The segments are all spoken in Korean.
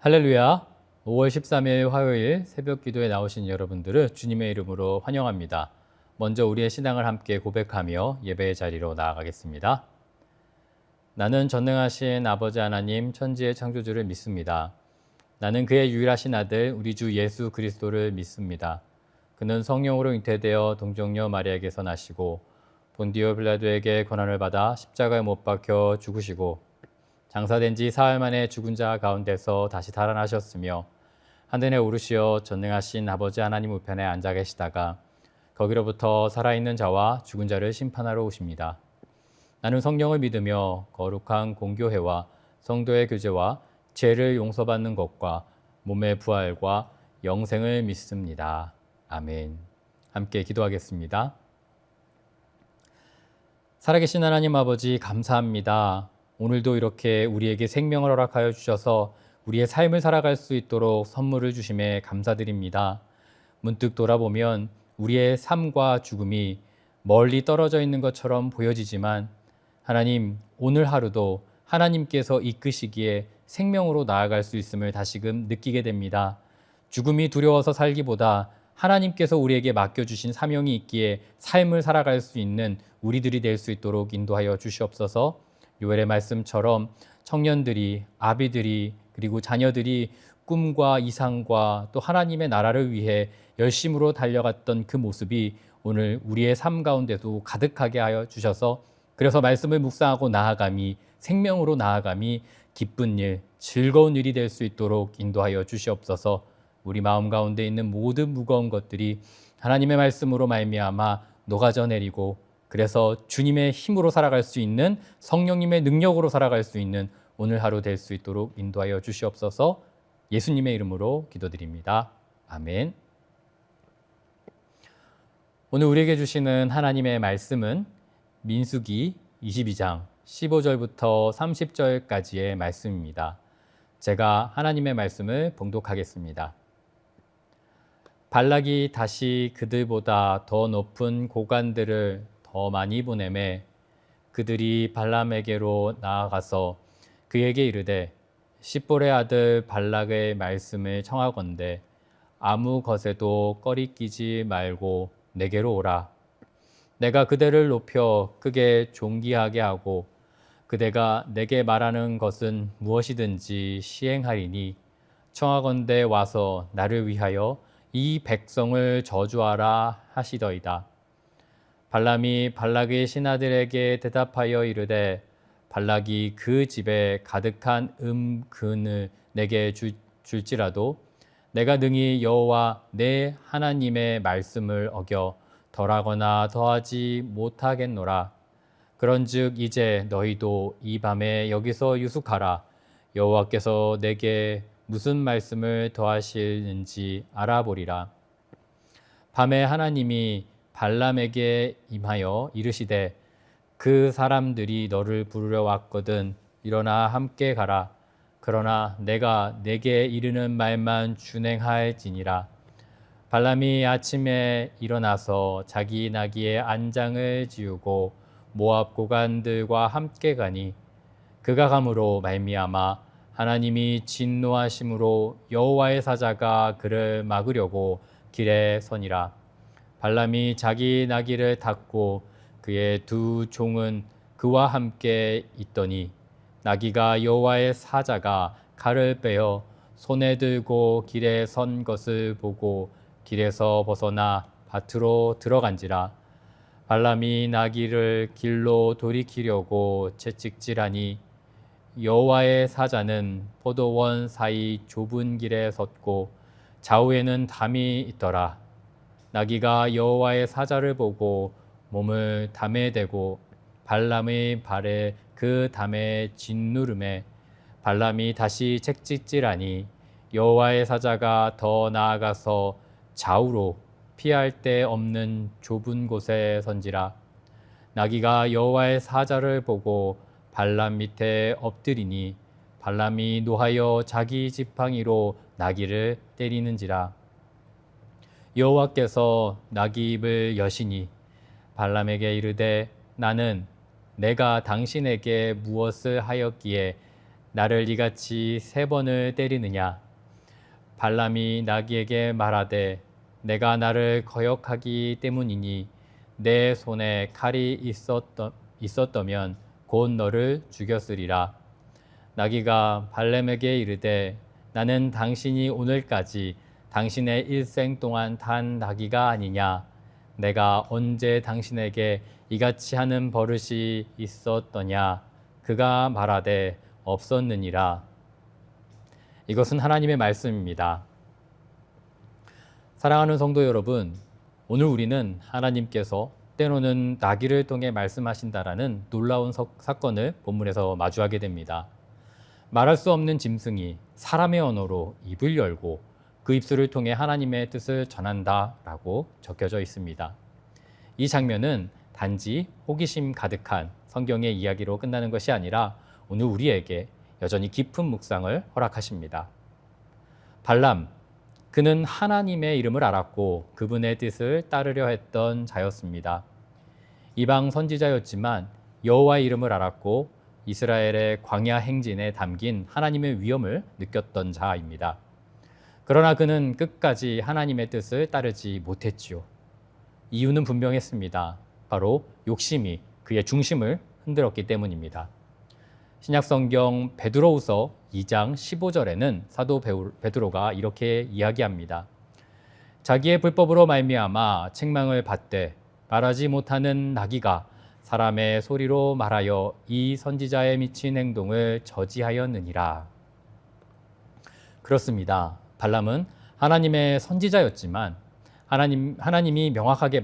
할렐루야. 5월 13일 화요일 새벽 기도에 나오신 여러분들을 주님의 이름으로 환영합니다. 먼저 우리의 신앙을 함께 고백하며 예배의 자리로 나아가겠습니다. 나는 전능하신 아버지 하나님 천지의 창조주를 믿습니다. 나는 그의 유일하신 아들 우리 주 예수 그리스도를 믿습니다. 그는 성령으로 잉태되어 동정녀 마리아에게서 나시고 본디오 빌라도에게 고난을 받아 십자가에 못 박혀 죽으시고 장사된 지 사흘 만에 죽은 자 가운데서 다시 살아나셨으며 하늘에 오르시어 전능하신 아버지 하나님 우편에 앉아 계시다가 거기로부터 살아있는 자와 죽은 자를 심판하러 오십니다. 나는 성령을 믿으며 거룩한 공교회와 성도의 교제와 죄를 용서받는 것과 몸의 부활과 영생을 믿습니다. 아멘. 함께 기도하겠습니다. 살아계신 하나님 아버지 감사합니다. 오늘도 이렇게 우리에게 생명을 허락하여 주셔서 우리의 삶을 살아갈 수 있도록 선물을 주심에 감사드립니다. 문득 돌아보면 우리의 삶과 죽음이 멀리 떨어져 있는 것처럼 보여지지만 하나님, 오늘 하루도 하나님께서 이끄시기에 생명으로 나아갈 수 있음을 다시금 느끼게 됩니다. 죽음이 두려워서 살기보다 하나님께서 우리에게 맡겨주신 사명이 있기에 삶을 살아갈 수 있는 우리들이 될 수 있도록 인도하여 주시옵소서. 요엘의 말씀처럼 청년들이, 아비들이, 그리고 자녀들이 꿈과 이상과 또 하나님의 나라를 위해 열심으로 달려갔던 그 모습이 오늘 우리의 삶 가운데도 가득하게 하여 주셔서 그래서 말씀을 묵상하고 나아감이 생명으로 나아감이 기쁜 일, 즐거운 일이 될 수 있도록 인도하여 주시옵소서. 우리 마음 가운데 있는 모든 무거운 것들이 하나님의 말씀으로 말미암아 녹아져 내리고 그래서 주님의 힘으로 살아갈 수 있는 성령님의 능력으로 살아갈 수 있는 오늘 하루 될 수 있도록 인도하여 주시옵소서. 예수님의 이름으로 기도드립니다. 아멘. 오늘 우리에게 주시는 하나님의 말씀은 민수기 22장 15절부터 30절까지의 말씀입니다. 제가 하나님의 말씀을 봉독하겠습니다. 발락이 다시 그들보다 더 높은 고관들을 더 많이 보내매 그들이 발람에게로 나아가서 그에게 이르되 십볼의 아들 발락의 말씀을 청하건대 아무 것에도 꺼리끼지 말고 내게로 오라. 내가 그대를 높여 크게 존귀하게 하고 그대가 내게 말하는 것은 무엇이든지 시행하리니 청하건대 와서 나를 위하여 이 백성을 저주하라 하시더이다. 발람이 발락의 신하들에게 대답하여 이르되 발락이 그 집에 가득한 금을 내게 줄지라도 내가 능히 여호와 내 하나님의 말씀을 어겨 덜하거나 더하지 못하겠노라. 그런즉 이제 너희도 이 밤에 여기서 유숙하라. 여호와께서 내게 무슨 말씀을 더하시는지 알아보리라. 밤에 하나님이 발람에게 임하여 이르시되 그 사람들이 너를 부르러 왔거든 일어나 함께 가라. 그러나 내가 내게 이르는 말만 준행할지니라. 발람이 아침에 일어나서 자기 나귀의 안장을 지우고 모압 고관들과 함께 가니 그가 감으로 말미암아 하나님이 진노하심으로 여호와의 사자가 그를 막으려고 길에 서니라. 발람이 자기 나귀를 탔고 그의 두 종은 그와 함께 있더니 나귀가 여호와의 사자가 칼을 빼어 손에 들고 길에 선 것을 보고 길에서 벗어나 밭으로 들어간지라. 발람이 나귀를 길로 돌이키려고 채찍질하니 여호와의 사자는 포도원 사이 좁은 길에 섰고 좌우에는 담이 있더라. 나귀가 여호와의 사자를 보고 몸을 담에 대고 발람의 발에 그 담에 짓누름에 발람이 다시 채찍질하니 여호와의 사자가 더 나아가서 좌우로 피할 데 없는 좁은 곳에 선지라. 나귀가 여호와의 사자를 보고 발람 밑에 엎드리니 발람이 노하여 자기 지팡이로 나귀를 때리는지라. 여호와께서 나귀 입을 여시니 발람에게 이르되 나는 내가 당신에게 무엇을 하였기에 나를 이같이 3번을 때리느냐? 발람이 나귀에게 말하되 내가 나를 거역하기 때문이니 내 손에 칼이 있었더면 곧 너를 죽였으리라. 나귀가 발람에게 이르되 나는 당신이 오늘까지 당신의 일생 동안 탄 나귀가 아니냐? 내가 언제 당신에게 이같이 하는 버릇이 있었더냐? 그가 말하되 없었느니라. 이것은 하나님의 말씀입니다. 사랑하는 성도 여러분, 오늘 우리는 하나님께서 때로는 나귀를 통해 말씀하신다라는 놀라운 사건을 본문에서 마주하게 됩니다. 말할 수 없는 짐승이 사람의 언어로 입을 열고 그 입술을 통해 하나님의 뜻을 전한다라고 적혀져 있습니다. 이 장면은 단지 호기심 가득한 성경의 이야기로 끝나는 것이 아니라 오늘 우리에게 여전히 깊은 묵상을 허락하십니다. 발람, 그는 하나님의 이름을 알았고 그분의 뜻을 따르려 했던 자였습니다. 이방 선지자였지만 여호와의 이름을 알았고 이스라엘의 광야 행진에 담긴 하나님의 위엄을 느꼈던 자입니다. 그러나 그는 끝까지 하나님의 뜻을 따르지 못했지요. 이유는 분명했습니다. 바로 욕심이 그의 중심을 흔들었기 때문입니다. 신약성경 베드로후서 2장 15절에는 사도 베드로가 이렇게 이야기합니다. 자기의 불법으로 말미암아 책망을 받되 말하지 못하는 나귀가 사람의 소리로 말하여 이 선지자의 미친 행동을 저지하였느니라. 그렇습니다. 발람은 하나님의 선지자였지만 하나님이 명확하게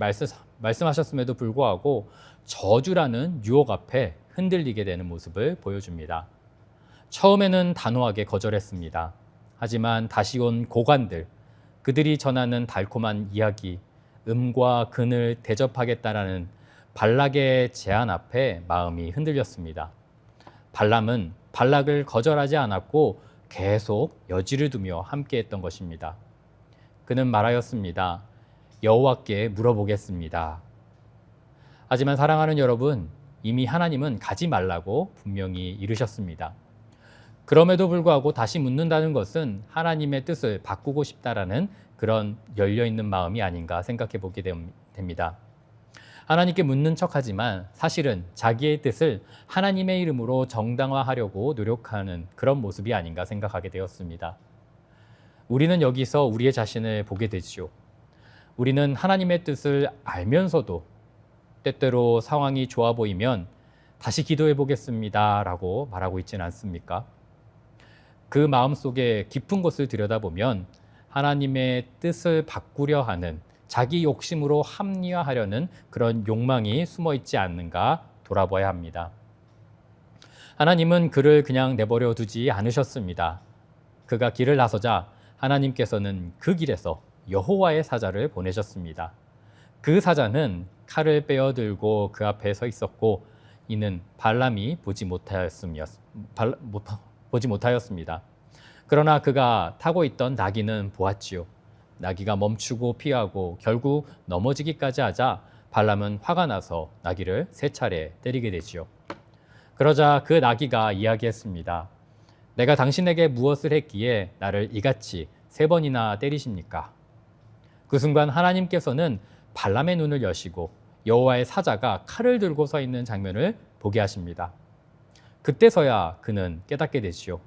말씀하셨음에도 불구하고 저주라는 유혹 앞에 흔들리게 되는 모습을 보여줍니다. 처음에는 단호하게 거절했습니다. 하지만 다시 온 고관들, 그들이 전하는 달콤한 이야기, 음과 근을 대접하겠다라는 발락의 제안 앞에 마음이 흔들렸습니다. 발람은 발락을 거절하지 않았고 계속 여지를 두며 함께했던 것입니다. 그는 말하였습니다. 여호와께 물어보겠습니다. 하지만 사랑하는 여러분, 이미 하나님은 가지 말라고 분명히 이르셨습니다. 그럼에도 불구하고 다시 묻는다는 것은 하나님의 뜻을 바꾸고 싶다라는 그런 열려있는 마음이 아닌가 생각해 보게 됩니다. 하나님께 묻는 척하지만 사실은 자기의 뜻을 하나님의 이름으로 정당화하려고 노력하는 그런 모습이 아닌가 생각하게 되었습니다. 우리는 여기서 우리의 자신을 보게 되지요. 우리는 하나님의 뜻을 알면서도 때때로 상황이 좋아 보이면 다시 기도해 보겠습니다 라고 말하고 있지는 않습니까? 그 마음속에 깊은 곳을 들여다보면 하나님의 뜻을 바꾸려 하는 자기 욕심으로 합리화하려는 그런 욕망이 숨어 있지 않는가 돌아봐야 합니다. 하나님은 그를 그냥 내버려 두지 않으셨습니다. 그가 길을 나서자 하나님께서는 그 길에서 여호와의 사자를 보내셨습니다. 그 사자는 칼을 빼어들고 그 앞에 서 있었고 이는 발람이 보지 못하였습니다. 그러나 그가 타고 있던 나귀는 보았지요. 나귀가 멈추고 피하고 결국 넘어지기까지 하자 발람은 화가 나서 나귀를 3차례 때리게 되지요. 그러자 그 나귀가 이야기했습니다. 내가 당신에게 무엇을 했기에 나를 이같이 3번이나 때리십니까? 그 순간 하나님께서는 발람의 눈을 여시고 여호와의 사자가 칼을 들고 서 있는 장면을 보게 하십니다. 그때서야 그는 깨닫게 되지요.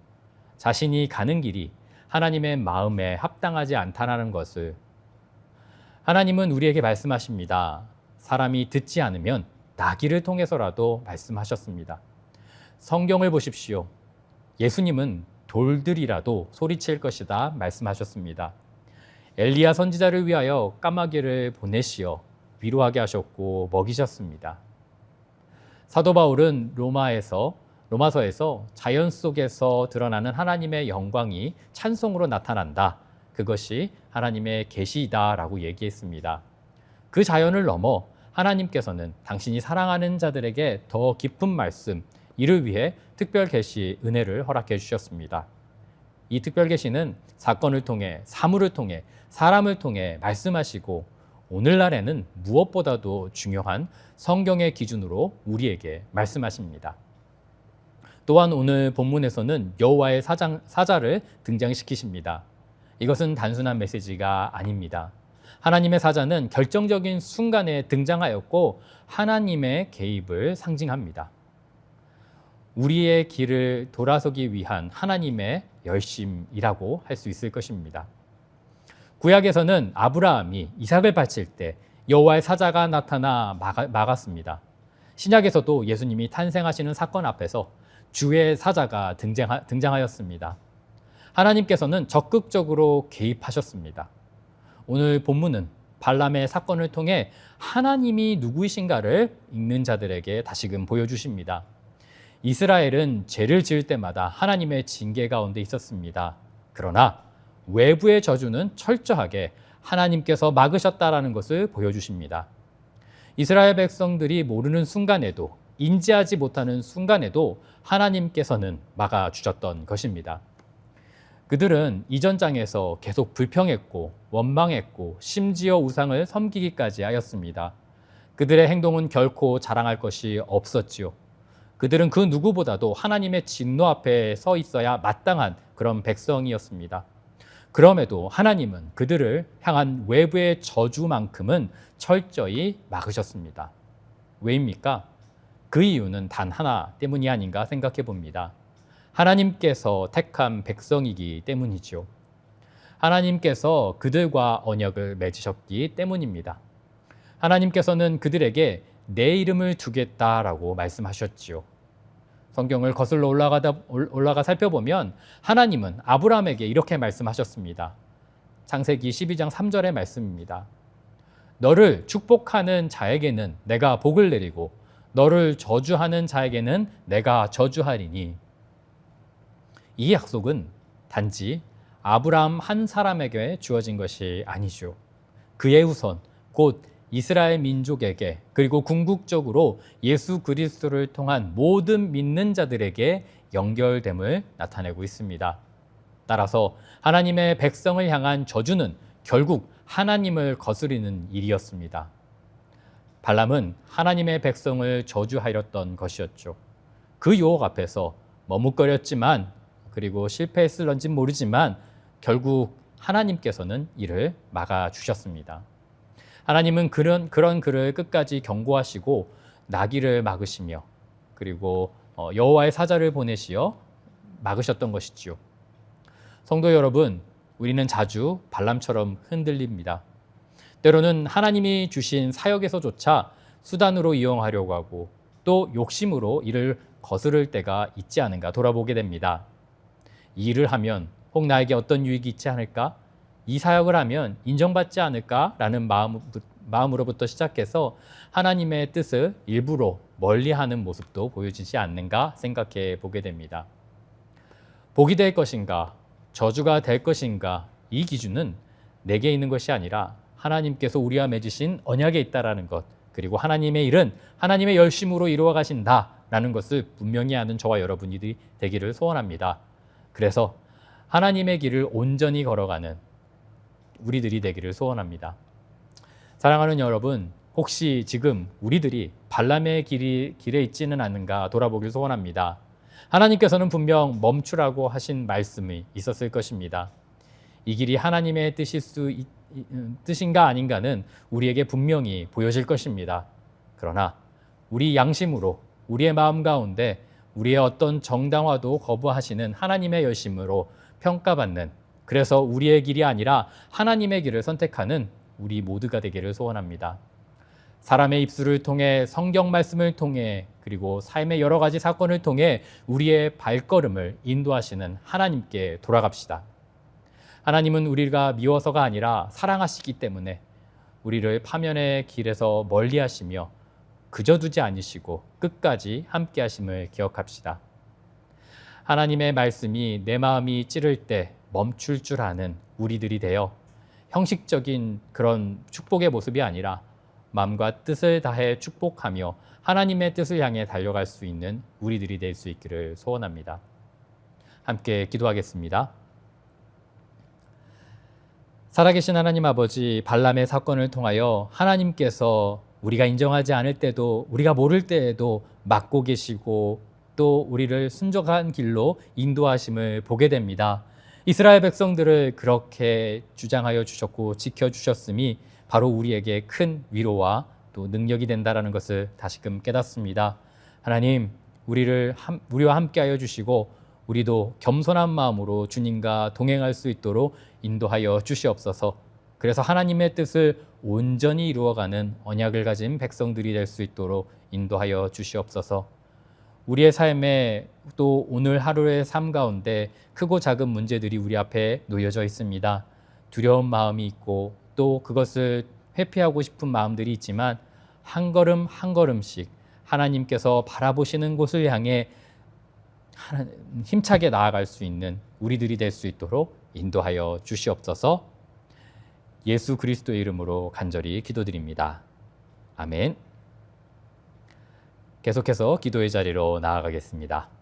자신이 가는 길이 하나님의 마음에 합당하지 않다라는 것을. 하나님은 우리에게 말씀하십니다. 사람이 듣지 않으면 나귀를 통해서라도 말씀하셨습니다. 성경을 보십시오. 예수님은 돌들이라도 소리칠 것이다 말씀하셨습니다. 엘리야 선지자를 위하여 까마귀를 보내시어 위로하게 하셨고 먹이셨습니다. 사도 바울은 로마서에서 자연 속에서 드러나는 하나님의 영광이 찬송으로 나타난다. 그것이 하나님의 계시다라고 얘기했습니다. 그 자연을 넘어 하나님께서는 당신이 사랑하는 자들에게 더 깊은 말씀, 이를 위해 특별 계시 은혜를 허락해 주셨습니다. 이 특별 계시는 사건을 통해, 사물을 통해, 사람을 통해 말씀하시고 오늘날에는 무엇보다도 중요한 성경의 기준으로 우리에게 말씀하십니다. 또한 오늘 본문에서는 여호와의 사자를 등장시키십니다. 이것은 단순한 메시지가 아닙니다. 하나님의 사자는 결정적인 순간에 등장하였고 하나님의 개입을 상징합니다. 우리의 길을 돌아서기 위한 하나님의 열심이라고 할 수 있을 것입니다. 구약에서는 아브라함이 이삭을 바칠 때 여호와의 사자가 나타나 막았습니다. 신약에서도 예수님이 탄생하시는 사건 앞에서 주의 사자가 등장하였습니다. 하나님께서는 적극적으로 개입하셨습니다. 오늘 본문은 발람의 사건을 통해 하나님이 누구이신가를 읽는 자들에게 다시금 보여주십니다. 이스라엘은 죄를 지을 때마다 하나님의 징계 가운데 있었습니다. 그러나 외부의 저주는 철저하게 하나님께서 막으셨다라는 것을 보여주십니다. 이스라엘 백성들이 모르는 순간에도, 인지하지 못하는 순간에도 하나님께서는 막아주셨던 것입니다. 그들은 이전 장에서 계속 불평했고 원망했고 심지어 우상을 섬기기까지 하였습니다. 그들의 행동은 결코 자랑할 것이 없었지요. 그들은 그 누구보다도 하나님의 진노 앞에 서 있어야 마땅한 그런 백성이었습니다. 그럼에도 하나님은 그들을 향한 외부의 저주만큼은 철저히 막으셨습니다. 왜입니까? 그 이유는 단 하나 때문이 아닌가 생각해 봅니다. 하나님께서 택한 백성이기 때문이죠. 하나님께서 그들과 언약을 맺으셨기 때문입니다. 하나님께서는 그들에게 내 이름을 두겠다라고 말씀하셨지요. 성경을 거슬러 올라가 살펴보면 하나님은 아브라함에게 이렇게 말씀하셨습니다. 창세기 12장 3절의 말씀입니다. 너를 축복하는 자에게는 내가 복을 내리고 너를 저주하는 자에게는 내가 저주하리니. 이 약속은 단지 아브라함 한 사람에게 주어진 것이 아니죠. 그의 후손 곧 이스라엘 민족에게 그리고 궁극적으로 예수 그리스도를 통한 모든 믿는 자들에게 연결됨을 나타내고 있습니다. 따라서 하나님의 백성을 향한 저주는 결국 하나님을 거스리는 일이었습니다. 발람은 하나님의 백성을 저주하였던 것이었죠. 그 유혹 앞에서 머뭇거렸지만 그리고 실패했을런지 모르지만 결국 하나님께서는 이를 막아주셨습니다. 하나님은 그런 그를 끝까지 경고하시고 나귀를 막으시며 그리고 여호와의 사자를 보내시어 막으셨던 것이지요. 성도 여러분, 우리는 자주 발람처럼 흔들립니다. 때로는 하나님이 주신 사역에서조차 수단으로 이용하려고 하고 또 욕심으로 이를 거스를 때가 있지 않은가 돌아보게 됩니다. 이 일을 하면 혹 나에게 어떤 유익이 있지 않을까? 이 사역을 하면 인정받지 않을까라는 마음으로부터 시작해서 하나님의 뜻을 일부러 멀리하는 모습도 보여지지 않는가 생각해 보게 됩니다. 복이 될 것인가, 저주가 될 것인가, 이 기준은 내게 있는 것이 아니라 하나님께서 우리와 맺으신 언약에 있다라는 것, 그리고 하나님의 일은 하나님의 열심으로 이루어 가신다라는 것을 분명히 아는 저와 여러분이 되기를 소원합니다. 그래서 하나님의 길을 온전히 걸어가는 우리들이 되기를 소원합니다. 사랑하는 여러분, 혹시 지금 우리들이 발람의 길에 있지는 않은가 돌아보길 소원합니다. 하나님께서는 분명 멈추라고 하신 말씀이 있었을 것입니다. 이 길이 하나님의 뜻인가 아닌가는 우리에게 분명히 보여질 것입니다. 그러나 우리 양심으로 우리의 마음 가운데 우리의 어떤 정당화도 거부하시는 하나님의 열심으로 평가받는, 그래서 우리의 길이 아니라 하나님의 길을 선택하는 우리 모두가 되기를 소원합니다. 사람의 입술을 통해, 성경 말씀을 통해, 그리고 삶의 여러 가지 사건을 통해 우리의 발걸음을 인도하시는 하나님께 돌아갑시다. 하나님은 우리가 미워서가 아니라 사랑하시기 때문에 우리를 파면의 길에서 멀리하시며 그저 두지 않으시고 끝까지 함께하심을 기억합시다. 하나님의 말씀이 내 마음이 찌를 때 멈출 줄 아는 우리들이 되어 형식적인 그런 축복의 모습이 아니라 마음과 뜻을 다해 축복하며 하나님의 뜻을 향해 달려갈 수 있는 우리들이 될 수 있기를 소원합니다. 함께 기도하겠습니다. 살아계신 하나님 아버지, 발람의 사건을 통하여 하나님께서 우리가 인정하지 않을 때도, 우리가 모를 때에도 막고 계시고 또 우리를 순종한 길로 인도하심을 보게 됩니다. 이스라엘 백성들을 그렇게 주장하여 주셨고 지켜주셨음이 바로 우리에게 큰 위로와 또 능력이 된다라는 것을 다시금 깨닫습니다. 하나님, 우리와 함께하여 주시고 우리도 겸손한 마음으로 주님과 동행할 수 있도록 인도하여 주시옵소서. 그래서 하나님의 뜻을 온전히 이루어가는 언약을 가진 백성들이 될 수 있도록 인도하여 주시옵소서. 우리의 삶에 또 오늘 하루의 삶 가운데 크고 작은 문제들이 우리 앞에 놓여져 있습니다. 두려운 마음이 있고 또 그것을 회피하고 싶은 마음들이 있지만 한 걸음 한 걸음씩 하나님께서 바라보시는 곳을 향해 힘차게 나아갈 수 있는 우리들이 될 수 있도록 인도하여 주시옵소서. 예수 그리스도의 이름으로 간절히 기도드립니다. 아멘. 계속해서 기도의 자리로 나아가겠습니다.